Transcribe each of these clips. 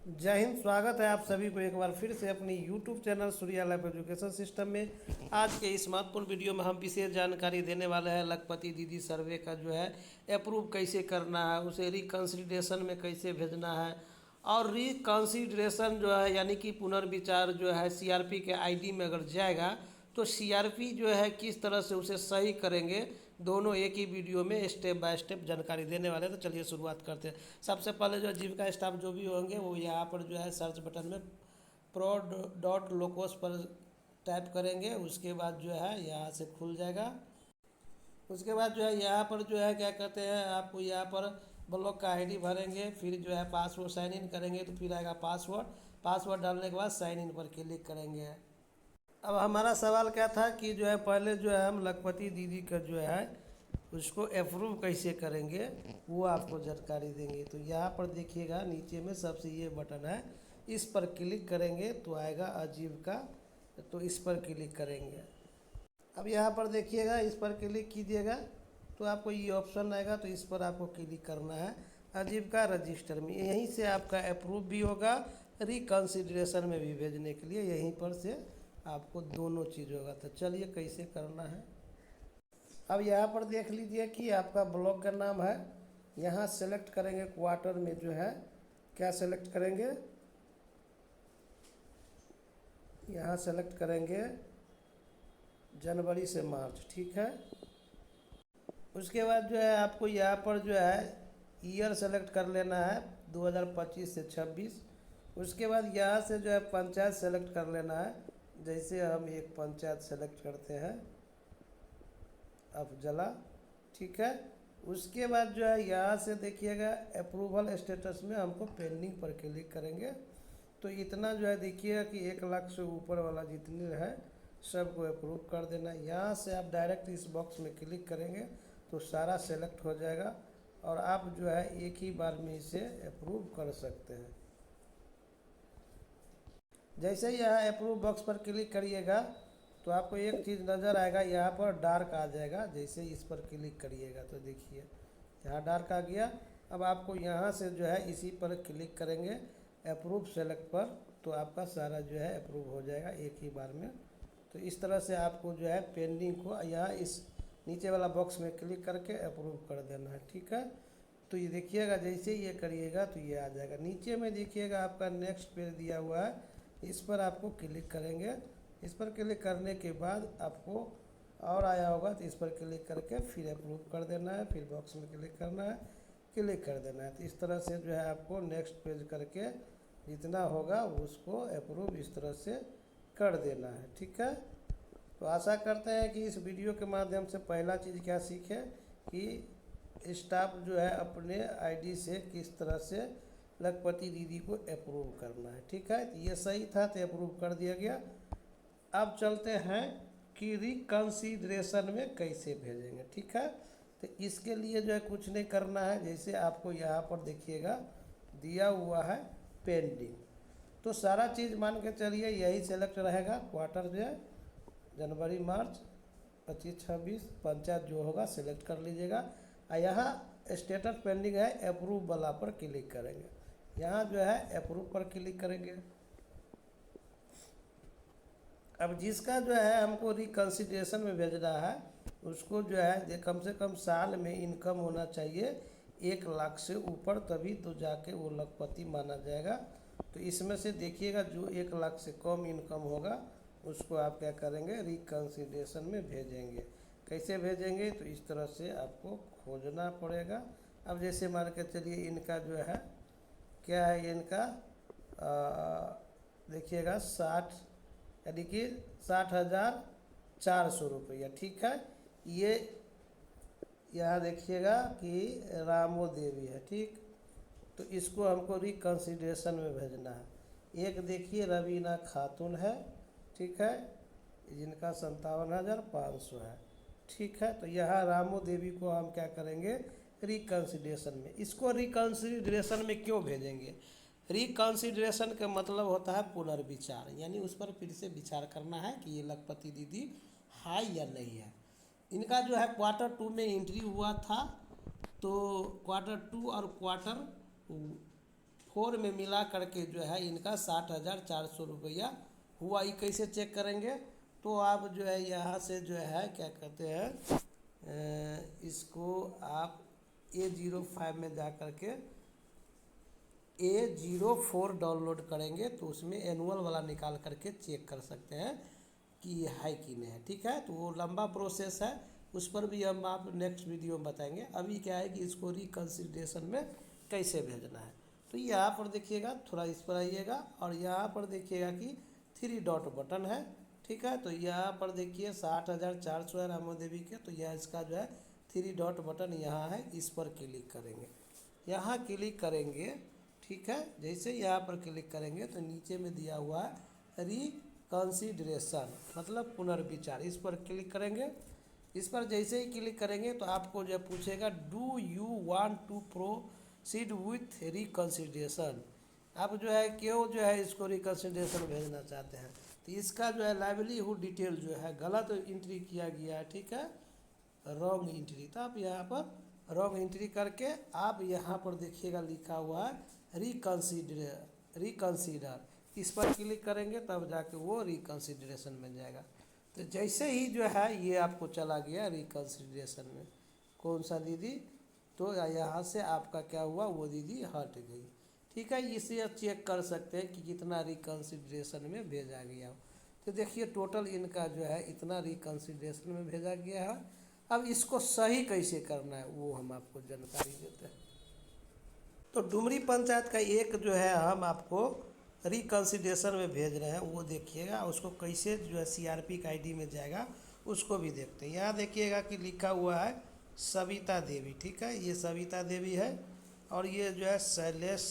जय हिंद। स्वागत है आप सभी को एक बार फिर से अपनी YouTube channel Surya life education system में। आज के इस महत्वपूर्ण वीडियो में हम विशेष जानकारी देने वाले हैं लखपति दीदी सर्वे का जो है अप्रूव कैसे करना है, उसे रिकन्सिडरेशन में कैसे भेजना है। और रिकन्सिडरेशन जो है यानी कि पुनर्विचार जो है CRP के ID में अगर जाएगा तो CRP जो है किस तरह से उसे सही करेंगे, दोनों एक ही वीडियो में स्टेप बाय स्टेप जानकारी देने वाले हैं। तो चलिए शुरुआत करते हैं। सबसे पहले जो जीविका स्टाफ जो भी होंगे वो यहाँ पर जो है सर्च बटन में pro.locos पर टाइप करेंगे। उसके बाद जो है यहाँ से खुल जाएगा। उसके बाद जो है यहाँ पर जो है क्या कहते हैं, आपको यहाँ पर ब्लॉक का ID भरेंगे, फिर जो है पासवर्ड साइन इन करेंगे तो फिर आएगा पासवर्ड डालने के बाद साइन इन पर क्लिक करेंगे। अब हमारा सवाल क्या था कि जो है पहले जो है हम लखपति दीदी का जो है उसको अप्रूव कैसे करेंगे वो आपको जानकारी देंगे। तो यहाँ पर देखिएगा नीचे में सबसे ये बटन है, इस पर क्लिक करेंगे तो आएगा आजीविका, तो इस पर क्लिक करेंगे। अब यहाँ पर देखिएगा इस पर क्लिक कीजिएगा तो आपको ये ऑप्शन आएगा, तो इस पर आपको क्लिक करना है आजीविका रजिस्टर में। यहीं से आपका अप्रूव भी होगा, रिकन्सिडरेशन में भी भेजने के लिए यहीं पर से आपको दोनों चीज़ होगा। तो चलिए कैसे करना है। अब यहाँ पर देख लीजिए कि आपका ब्लॉक का नाम है, यहाँ सेलेक्ट करेंगे क्वार्टर में जो है क्या सेलेक्ट करेंगे, यहाँ सेलेक्ट करेंगे जनवरी से मार्च, ठीक है। उसके बाद जो है आपको यहाँ पर जो है ईयर सेलेक्ट कर लेना है 2025 से 26। उसके बाद यहाँ से जो है पंचायत सेलेक्ट कर लेना है, जैसे हम एक पंचायत सेलेक्ट करते हैं अफजला, ठीक है। उसके बाद जो है यहाँ से देखिएगा अप्रूवल स्टेटस में हमको पेंडिंग पर क्लिक करेंगे। तो इतना जो है देखिएगा कि 1 लाख से ऊपर वाला जितने है सबको अप्रूव कर देना। यहाँ से आप डायरेक्ट इस बॉक्स में क्लिक करेंगे तो सारा सेलेक्ट हो जाएगा और आप जो है एक ही बार में इसे अप्रूव कर सकते हैं। जैसे ही यहाँ अप्रूव बॉक्स पर क्लिक करिएगा तो आपको एक चीज़ नज़र आएगा, यहाँ पर डार्क आ जाएगा। जैसे इस पर क्लिक करिएगा तो देखिए यहाँ डार्क आ गया। अब आपको यहाँ से जो है इसी पर क्लिक करेंगे अप्रूव सेलेक्ट पर, तो आपका सारा जो है अप्रूव हो जाएगा एक ही बार में। तो इस तरह से आपको जो है पेंडिंग को यहाँ इस नीचे वाला बॉक्स में क्लिक करके अप्रूव कर देना है, ठीक है। तो ये देखिएगा जैसे ये करिएगा तो ये आ जाएगा। नीचे में देखिएगा आपका नेक्स्ट पेज दिया हुआ है, इस पर आपको क्लिक करेंगे। इस पर क्लिक करने के बाद आपको और आया होगा तो इस पर क्लिक करके फिर अप्रूव कर देना है, फिर बॉक्स में क्लिक करना है, क्लिक कर देना है। तो इस तरह से जो है आपको नेक्स्ट पेज करके जितना होगा उसको अप्रूव इस तरह से कर देना है, ठीक है। तो आशा करते हैं कि इस वीडियो के माध्यम से पहला चीज़ क्या सीखे कि स्टाफ जो है अपने ID से किस तरह से लखपति दीदी को अप्रूव करना है, ठीक है। तो ये सही था तो अप्रूव कर दिया गया। अब चलते हैं कि रिकन्सिडरेशन में कैसे भेजेंगे, ठीक है। तो इसके लिए जो है कुछ नहीं करना है, जैसे आपको यहाँ पर देखिएगा दिया हुआ है पेंडिंग, तो सारा चीज़ मान के चलिए यही सेलेक्ट रहेगा। क्वार्टर जो है जनवरी मार्च 25-26 पंचायत जो होगा सेलेक्ट कर लीजिएगा। और यहाँ स्टेटस पेंडिंग है, अप्रूव वाला पर क्लिक करेंगे। यहाँ जो है अप्रूव पर क्लिक करेंगे। अब जिसका जो है हमको रिकन्सिडरेशन में भेजना है उसको जो है कम से कम साल में इनकम होना चाहिए 1 लाख से ऊपर, तभी तो जाके वो लखपति माना जाएगा। तो इसमें से देखिएगा जो 1 लाख से कम इनकम होगा उसको आप क्या करेंगे रिकन्सिडरेशन में भेजेंगे। कैसे भेजेंगे तो इस तरह से आपको खोजना पड़ेगा। अब जैसे मान के चलिए इनका जो है क्या है, इनका देखिएगा 60 यानी कि 60,400 रुपया, ठीक है। ये यहाँ देखिएगा कि रामो देवी है, ठीक। तो इसको हमको रिकन्सिडरेशन में भेजना है। एक देखिए रवीना खातून है, ठीक है, जिनका 57,500 है, ठीक है। तो यहाँ रामो देवी को हम क्या करेंगे रिकन्सिडरेशन में। इसको रिकन्सिडरेशन में क्यों भेजेंगे, रिकन्सिडरेशन का मतलब होता है पुनर्विचार, यानी उस पर फिर से विचार करना है कि ये लखपति दीदी है या नहीं है। इनका जो है Q2 में एंट्री हुआ था, तो Q2 और 4 में मिला करके जो है इनका 60,400 रुपया हुआ। ये कैसे चेक करेंगे? तो आप जो है यहाँ से जो है क्या कहते हैं, इसको आप A05 में जा करके A04 डाउनलोड करेंगे तो उसमें एनुअल वाला निकाल करके चेक कर सकते हैं कि ये है कि नहीं है। ठीक है, तो वो लंबा प्रोसेस है, उस पर भी हम आप नेक्स्ट वीडियो में बताएंगे। अभी क्या है कि इसको रिकन्सिडरेशन में कैसे भेजना है। तो यहाँ पर देखिएगा, थोड़ा इस पर आइएगा और यहाँ पर देखिएगा कि 3 डॉट बटन है। ठीक है, तो यहाँ पर देखिए 60,400 है रामो देवी के, तो यह इसका जो है 3 डॉट बटन यहाँ है, इस पर क्लिक करेंगे। यहाँ क्लिक करेंगे, ठीक है, जैसे यहाँ पर क्लिक करेंगे तो नीचे में दिया हुआ है रिकन्सिडरेशन मतलब पुनर्विचार, इस पर क्लिक करेंगे। इस पर जैसे ही क्लिक करेंगे तो आपको जो पूछेगा do you want to proceed with reconsideration, आप जो है क्यों जो है इसको रिकन्सिडरेशन भेजना चाहते हैं। तो इसका जो है लाइवलीहुड डिटेल जो है गलत एंट्री किया गया है। ठीक है, रॉन्ग एंट्री, तो आप यहाँ पर रॉन्ग एंट्री करके आप यहाँ पर देखिएगा लिखा हुआ है रिकन्सिडर, इस पर क्लिक करेंगे तब जाके वो रिकन्सिडरेशन में जाएगा। तो जैसे ही जो है ये आपको चला गया रिकन्सिडरेशन में, कौन सा दीदी, तो यहाँ से आपका क्या हुआ, वो दीदी हट गई। ठीक है, इसे चेक कर सकते हैं कि कितना रिकन्सिडरेशन में भेजा गया। तो देखिए टोटल इनका जो है इतना रिकन्सिडरेशन में भेजा गया है। अब इसको सही कैसे करना है वो हम आपको जानकारी देते हैं। तो डुमरी पंचायत का एक जो है हम आपको रिकन्सिडरेशन में भेज रहे हैं, वो देखिएगा। उसको कैसे जो है CRP का ID में जाएगा उसको भी देखते हैं। यहाँ देखिएगा कि लिखा हुआ है सविता देवी। ठीक है, ये सविता देवी है और ये जो है शैलेश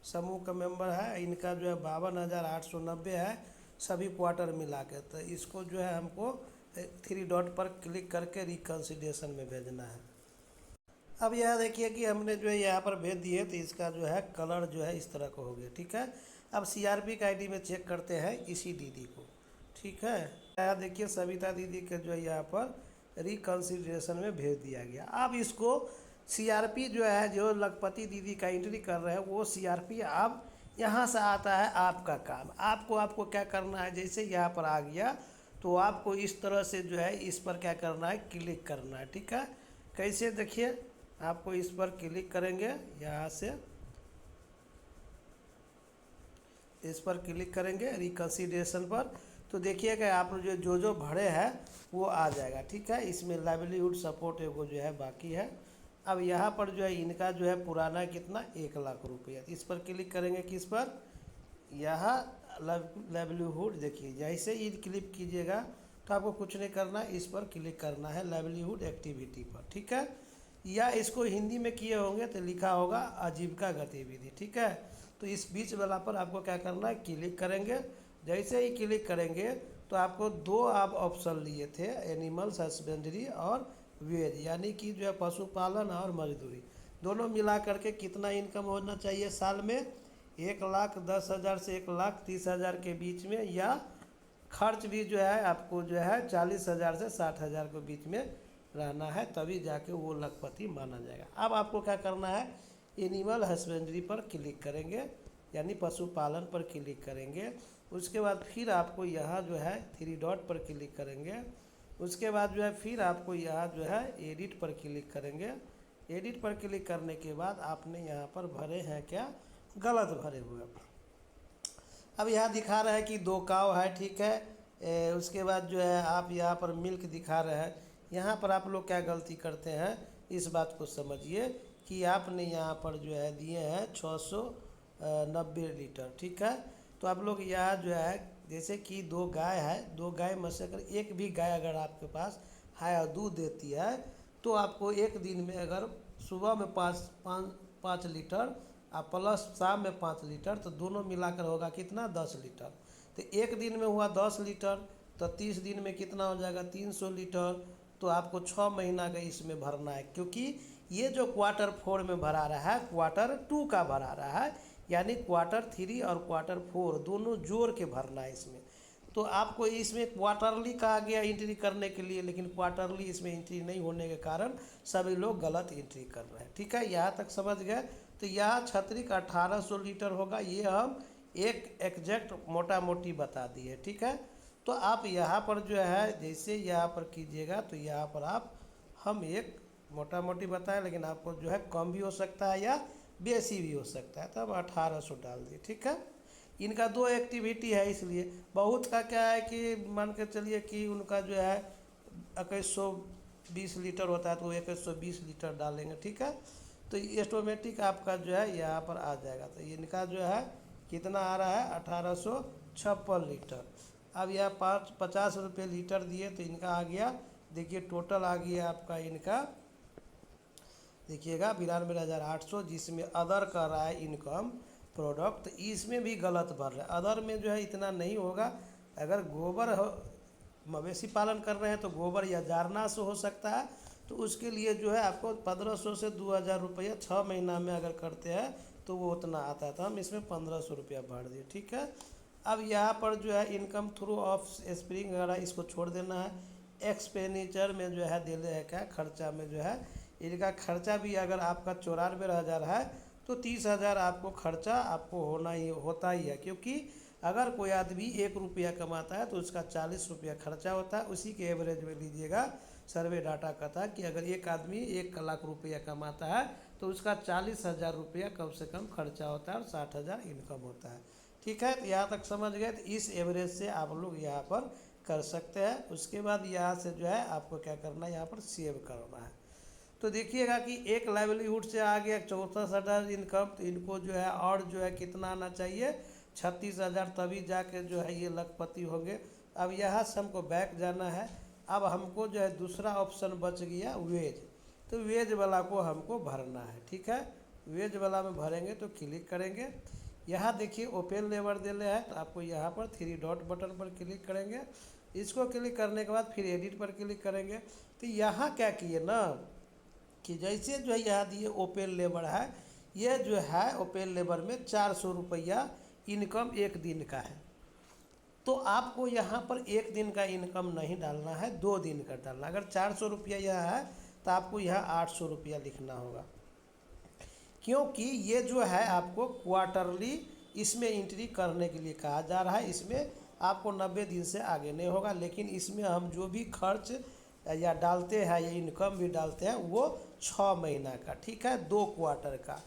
समूह का मेंबर है। इनका जो है 52,890 है सभी क्वार्टर मिला के। तो इसको जो है हमको 3 डॉट पर क्लिक करके रिकन्सिडरेशन में भेजना है। अब यह देखिए कि हमने जो है यहाँ पर भेज दिए, तो इसका जो है कलर जो है इस तरह का हो गया। ठीक है, अब CRP का ID में चेक करते हैं इसी दीदी को। ठीक है, यहाँ देखिए सविता दीदी के जो है यहाँ पर रिकन्सिडरेशन में भेज दिया गया। अब इसको CRP जो है, जो लखपति दीदी का एंट्री कर रहे हैं वो CRP अब यहाँ से आता है आपका काम। आपको क्या करना है, जैसे यहाँ पर आ गया तो आपको इस तरह से जो है इस पर क्या करना है, क्लिक करना है। ठीक है, कैसे देखिए, आपको इस पर क्लिक करेंगे, यहाँ से इस पर क्लिक करेंगे रिकन्सिडरेशन पर, तो देखिएगा आप जो भरे हैं वो आ जाएगा। ठीक है, इसमें लाइवलीहुड सपोर्ट एगो जो है बाकी है। अब यहाँ पर जो है इनका जो है पुराना कितना 1 लाख रुपया, इस पर क्लिक करेंगे। किस पर, यहाँ लाइवलीहुड, देखिए जैसे ही क्लिक कीजिएगा तो आपको कुछ नहीं करना, इस पर क्लिक करना है लाइवलीहुड एक्टिविटी पर। ठीक है, या इसको हिंदी में किए होंगे तो लिखा होगा आजीविका गतिविधि। ठीक है, तो इस बीच वाला पर आपको क्या करना है, क्लिक करेंगे। जैसे ही क्लिक करेंगे तो आपको 2 आप ऑप्शन लिए थे, एनिमल्स हस्बेंड्री और वेज, यानी कि जो है पशुपालन और मजदूरी, दोनों मिला करके कितना इनकम होना चाहिए साल में, 1,10,000 से 1,30,000 के बीच में, या खर्च भी जो है आपको जो है 40,000 से 60,000 के बीच में रहना है, तभी जाके वो लखपति माना जाएगा। अब आपको क्या करना है, एनिमल हस्बेंड्री पर क्लिक करेंगे, यानी पशुपालन पर क्लिक करेंगे। उसके बाद फिर आपको यहाँ जो है 3 डॉट पर क्लिक करेंगे। उसके बाद जो है फिर आपको यहाँ जो है एडिट पर क्लिक करेंगे। एडिट पर क्लिक करने के बाद आपने यहाँ पर भरे हैं क्या, गलत भरे हुए। अब यहाँ दिखा रहा है कि 2 काव है। ठीक है, उसके बाद जो है आप यहाँ पर मिल्क दिखा रहे हैं। यहाँ पर आप लोग क्या गलती करते हैं, इस बात को समझिए कि आपने यहाँ पर जो है दिए हैं 690 लीटर। ठीक है, तो आप लोग यहाँ जो है जैसे कि 2 गाय है, 2 गाय में से अगर एक भी गाय अगर आपके पास है और दूध देती है तो आपको एक दिन में अगर सुबह में 5 लीटर और प्लस शाम में 5 लीटर, तो दोनों मिलाकर होगा कितना, 10 लीटर। तो एक दिन में हुआ 10 लीटर, तो 30 दिन में कितना हो जाएगा, 300 लीटर। तो आपको 6 महीना का इसमें भरना है, क्योंकि ये जो Q4 में भरा रहा है Q2 का भरा रहा है, यानी Q3 और Q4 दोनों जोड़ के भरना है इसमें। तो आपको इसमें क्वार्टरली कहा गया एंट्री करने के लिए, लेकिन क्वार्टरली इसमें एंट्री नहीं होने के कारण सभी लोग गलत एंट्री कर रहे हैं। ठीक है, यहाँ तक समझ गए। तो यह छतरी का 1800 लीटर होगा। ये हम एक एग्जैक्ट मोटा मोटी बता दिए, ठीक है। तो आप यहाँ पर जो है जैसे यहाँ पर कीजिएगा तो यहाँ पर आप हम एक मोटा मोटी बताएं, लेकिन आपको जो है कम भी हो सकता है या बेसी भी हो सकता है, तब 1800 डाल दिए, ठीक है। इनका दो एक्टिविटी है, इसलिए बहुत का क्या है कि मान के चलिए कि उनका जो है 2120 लीटर होता है तो वो 2120 लीटर डालेंगे, ठीक है। तो ये ऑटोमेटिक आपका जो है यहाँ पर आ जाएगा। तो इनका जो है कितना आ रहा है 1856 लीटर। अब यह 50 रुपये लीटर दिए तो इनका आ गया, देखिए टोटल आ गया आपका इनका, देखिएगा 92,800, जिसमें अदर कर रहा है इनकम प्रोडक्ट। इसमें भी गलत भर रहा है, अदर में जो है इतना नहीं होगा। अगर गोबर मवेशी पालन कर रहे हैं तो गोबर या जारना से हो सकता है, तो उसके लिए जो है आपको 1500 से 2000 रुपया 6 महीना में अगर करते हैं तो वो उतना आता है। तो हम इसमें 1500 रुपया भर दिए, ठीक है। अब यहाँ पर जो है इनकम थ्रू ऑफ स्प्रिंग वगैरह इसको छोड़ देना है। एक्सपेंडिचर में जो है दिले है क्या, खर्चा में जो है इनका खर्चा भी अगर आपका 94,000 है तो 30,000 आपको खर्चा आपको होता ही है, क्योंकि अगर कोई आदमी 1 रुपया कमाता है तो उसका 40 रुपया खर्चा होता है। उसी के एवरेज में लीजिएगा, सर्वे डाटा कहता है कि अगर एक आदमी 1 लाख रुपया कमाता है तो उसका 40,000 रुपया कम से कम खर्चा होता है और 60,000 इनकम होता है, ठीक है। तो यहाँ तक समझ गए। तो इस एवरेज से आप लोग यहाँ पर कर सकते हैं। उसके बाद यहाँ से जो है आपको क्या करना है, यहाँ पर सेव करना है। तो देखिएगा कि एक लाइवलीहुड से आ गया 64,000 इनकम, तो इनको जो है और जो है कितना आना चाहिए 36,000, तभी जाके जो है ये लखपति होंगे। अब यहाँ से हमको बैक जाना है। अब हमको जो है दूसरा ऑप्शन बच गया वेज, तो वेज वाला को हमको भरना है, ठीक है। वेज वाला में भरेंगे तो क्लिक करेंगे। यहाँ देखिए ओपन लेबर दिले है, तो आपको यहाँ पर 3 डॉट बटन पर क्लिक करेंगे। इसको क्लिक करने के बाद फिर एडिट पर क्लिक करेंगे। तो यहाँ क्या किए ना कि जैसे जो है यहाँ दिए ओपन लेबर है, ये जो है ओपन लेबर में 400 रुपया इनकम एक दिन का है। तो आपको यहाँ पर एक दिन का इनकम नहीं डालना है, 2 दिन का डालना। अगर 400 रुपया यह है तो आपको यहाँ 800 रुपया लिखना होगा, क्योंकि ये जो है आपको क्वार्टरली इसमें एंट्री करने के लिए कहा जा रहा है। इसमें आपको 90 दिन से आगे नहीं होगा, लेकिन इसमें हम जो भी खर्च या डालते हैं या इनकम भी डालते हैं वो 6 महीना का, ठीक है, 2 क्वार्टर का।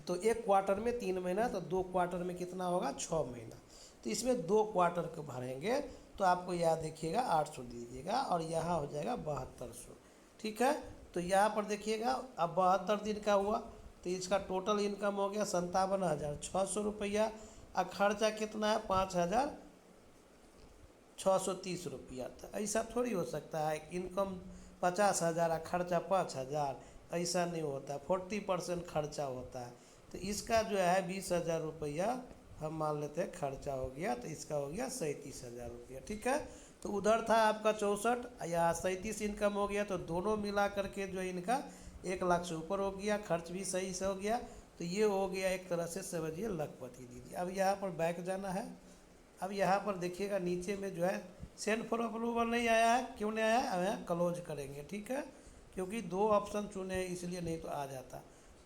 तो एक क्वार्टर में 3 महीना, तो 2 क्वार्टर में कितना होगा 6 महीना। तो इसमें 2 क्वार्टर को भरेंगे तो आपको यहाँ देखिएगा 800 दीजिएगा और यहाँ हो जाएगा 7200, ठीक है। तो यहाँ पर देखिएगा अब 72 दिन का हुआ तो इसका टोटल इनकम हो गया 57,600 रुपया। और खर्चा कितना है 5,630 रुपया। तो ऐसा थोड़ी हो सकता है इनकम 50,000 और खर्चा 5,000, ऐसा नहीं होता। 40% खर्चा होता है। तो इसका जो है 20,000 रुपया हम मान लेते हैं खर्चा हो गया, तो इसका हो गया 37,000 रुपया, ठीक है। तो उधर था आपका 64 या 37 इनकम हो गया, तो दोनों मिला करके जो इनका 1 लाख से ऊपर हो गया, खर्च भी सही से हो गया। तो ये हो गया एक तरह से समझिए लखपति दीदी। अब यहाँ पर बैक जाना है। अब यहाँ पर देखिएगा नीचे में जो है सेंड फॉर अप्रूवल नहीं आया है, क्यों नहीं आया है, अब यहाँ क्लोज करेंगे, ठीक है, क्योंकि 2 ऑप्शन चुने हैं इसलिए, नहीं तो आ जाता।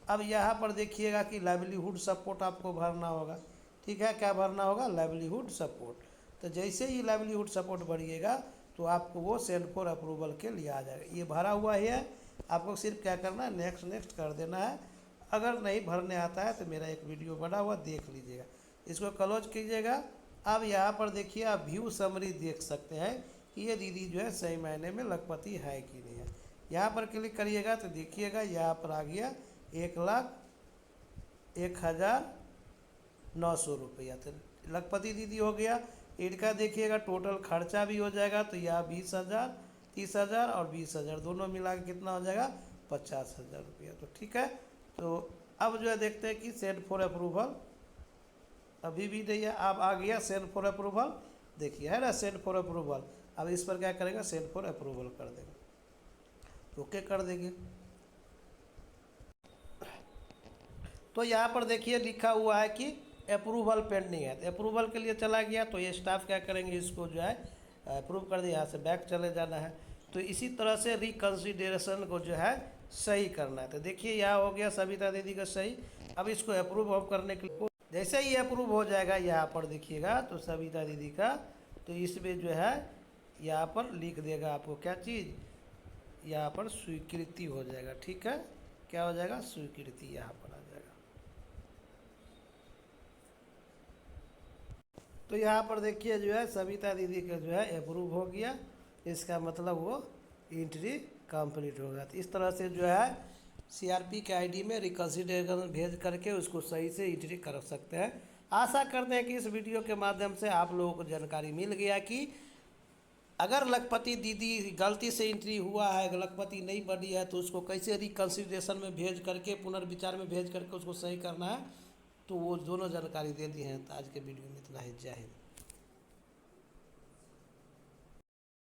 अब यहाँ पर देखिएगा कि लाइवलीहुड सपोर्ट आपको भरना होगा, ठीक है। क्या भरना होगा, लाइवलीहुड सपोर्ट। तो जैसे ही लाइवलीहुड सपोर्ट भरिएगा तो आपको वो सेंड फॉर अप्रूवल के लिए आ जाएगा। ये भरा हुआ ही है, आपको सिर्फ क्या करना है नेक्स्ट नेक्स्ट कर देना है। अगर नहीं भरने आता है तो मेरा एक वीडियो बना हुआ देख लीजिएगा, इसको क्लोज कीजिएगा। अब यहाँ पर देखिए आप व्यू समरी देख सकते हैं कि ये दीदी जो है सही मायने में लखपति है कि नहीं है। यहाँ पर क्लिक करिएगा तो देखिएगा यहाँ पर आ गया 1,01,900 रुपया, तो लखपति दीदी हो गया। इनका देखिएगा टोटल खर्चा भी हो जाएगा, तो यहाँ 20,000, 30,000 और 20,000 दोनों मिला के कितना हो जाएगा 50,000 रुपया। तो ठीक है। तो अब जो है देखते हैं कि सेंड फॉर अप्रूवल अभी भी नहीं है। अब आ गया सेंड फॉर अप्रूवल, देखिए है ना सेंड फॉर अप्रूवल। अब इस पर क्या करेंगे सेंड फॉर अप्रूवल कर देंगे, ओके कर देंगे। तो यहाँ पर देखिए लिखा हुआ है कि अप्रूवल पेंडिंग है, तो अप्रूवल के लिए चला गया। तो ये स्टाफ क्या करेंगे इसको जो है अप्रूव कर दिया, यहाँ से बैक चले जाना है। तो इसी तरह से रिकन्सिडरेशन को जो है सही करना है। तो देखिए यहाँ हो गया सविता दीदी का सही। अब इसको अप्रूव ऑफ करने के लिए जैसे ही अप्रूव हो जाएगा यहाँ पर देखिएगा तो सविता दीदी का, तो इसमें जो है यहाँ पर लिख देगा आपको क्या चीज़, यहाँ पर स्वीकृति हो जाएगा। ठीक है, क्या हो जाएगा, स्वीकृति यहाँ पर आ जाएगा। तो यहाँ पर देखिए जो है सविता दीदी का जो है अप्रूव हो गया, इसका मतलब वो एंट्री कंप्लीट होगा। तो इस तरह से जो है सीआरपी के आईडी में रिकंसिडरेशन भेज करके उसको सही से एंट्री कर सकते हैं। आशा करते हैं कि इस वीडियो के माध्यम से आप लोगों को जानकारी मिल गया कि अगर लखपति दीदी गलती से एंट्री हुआ है, लखपति नहीं बनी है, तो उसको कैसे रिकंसिडरेशन में भेज करके, पुनर्विचार में भेज करके उसको सही करना है। तो वो दोनों जानकारी दे दी हैं। तो आज के वीडियो में इतना ही। जय हिंद।